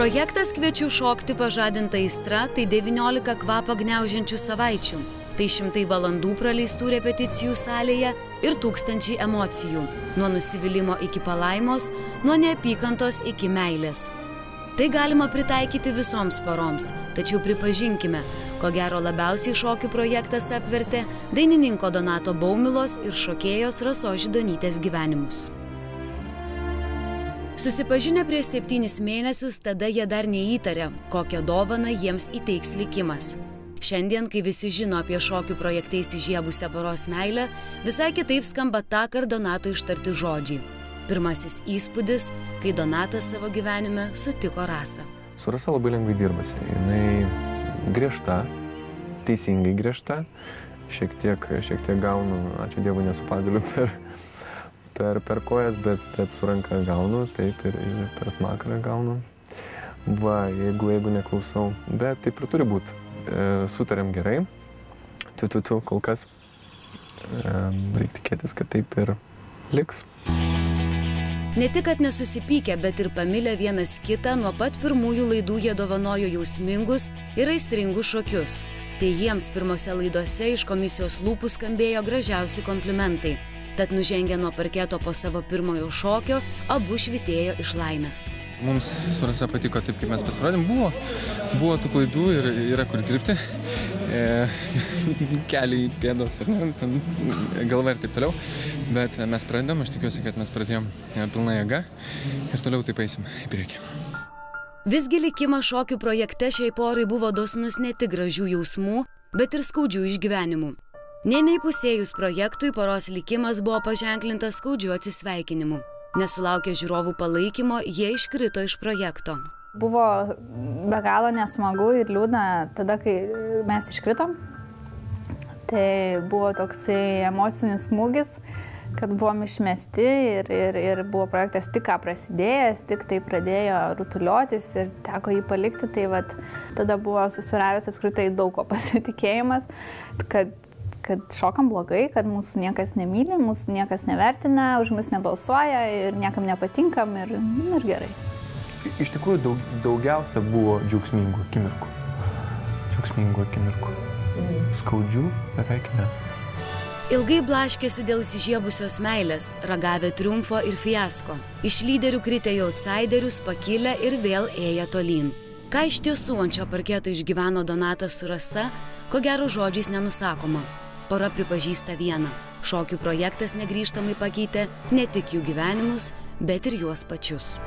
Projektas Kviečiu šokti pažadinta aistra tai 19 kvapą gniaužiančių savaičių. Tai 100 valandų praleistų repeticijų salėje ir 1000 emocijų. Nuo nusivylimo iki palaimos, nuo neapykantos iki meilės. Tai galima pritaikyti visoms poroms, tačiau pripažinkime, ko gero labiausiai šokių projektas apvertė dainininko Donato Baumilos ir šokėjos Rasos Židonytės gyvenimus. Susipažinę prieš 7 mėnesius, tada jie dar neįtarė, kokią dovaną jiems įteiks likimas. Šiandien, kai visi žino apie šokių projekte įsižiebusią poros meilę, visai kitaip skamba tąkart Donato ištarti žodžiai. Pirmasis įspūdis, kai Donatas savo gyvenime sutiko Rasą. Su Rasa labai lengvai dirbasi. Jinai griežta, teisingai griežta. Šiek tiek gaunu, ačiū Dievui, nesu pagaliu per kojas, bet su ranka gaunu, taip ir per smakrą gaunu. Va, jeigu neklausau. Bet taip ir turi būti. Sutarėm gerai. Kol kas reikia tikėtis, kad taip ir liks. Ne tik, kad nesusipykę, bet ir pamilę vienas kitą, nuo pat pirmųjų laidų jie dovanojo jausmingus ir aistringus šokius. Tai jiems pirmose laidose iš komisijos lūpų skambėjo gražiausi komplimentai. Tad nužengę nuo parketo po savo pirmojo šokio, abu švytėjo iš laimės. Mums su Rasa patiko taip, kaip mes pasirodėm. Buvo tų klaidų ir yra kur dirbti. Keliai, pėdos, galva ir taip toliau. Bet mes pradėjom, aš tikiuosi, kad mes pradėjom pilna jėga ir toliau taip eisim į priekį. Visgi likimas šokių projekte šiai porai buvo dosnus ne tik gražių jausmų, bet ir skaudžių išgyvenimų. Nė neįpusėjus projektui, poros likimas buvo paženklintas skaudžiu atsisveikinimu. Nesulaukę žiūrovų palaikymo, jie iškrito iš projekto. Buvo be galo nesmagu ir liūdna tada, kai mes iškritom. Tai buvo toksai emocinis smūgis, kad buvom išmesti ir buvo projektas tik ką prasidėjęs, tik tai pradėjo rutuliotis ir teko jį palikti. Tai vat, tada buvo susiravęs apskritai daug ko pasitikėjimas, kad šokam blogai, kad mūsų niekas nemyli, mūsų niekas nevertina, už mus nebalsuoja ir niekam nepatinkam ir gerai. Iš tikrųjų daugiausia buvo džiaugsmingų akimirkų. Skaudžių beveik ne. Ilgai blaškėsi dėl įsižiebusios meilės, ragavę triumfo ir fiasko. Iš lyderių kritę į outsiderius, pakilę ir vėl ėję tolyn. Ką iš tiesų ant šio parketo išgyveno Donatas su Rasa, ko gero žodžiais nenusakoma. Pora pripažįsta vieną. Šokių projektas negrįžtamai pakeitė ne tik jų gyvenimus, bet ir juos pačius.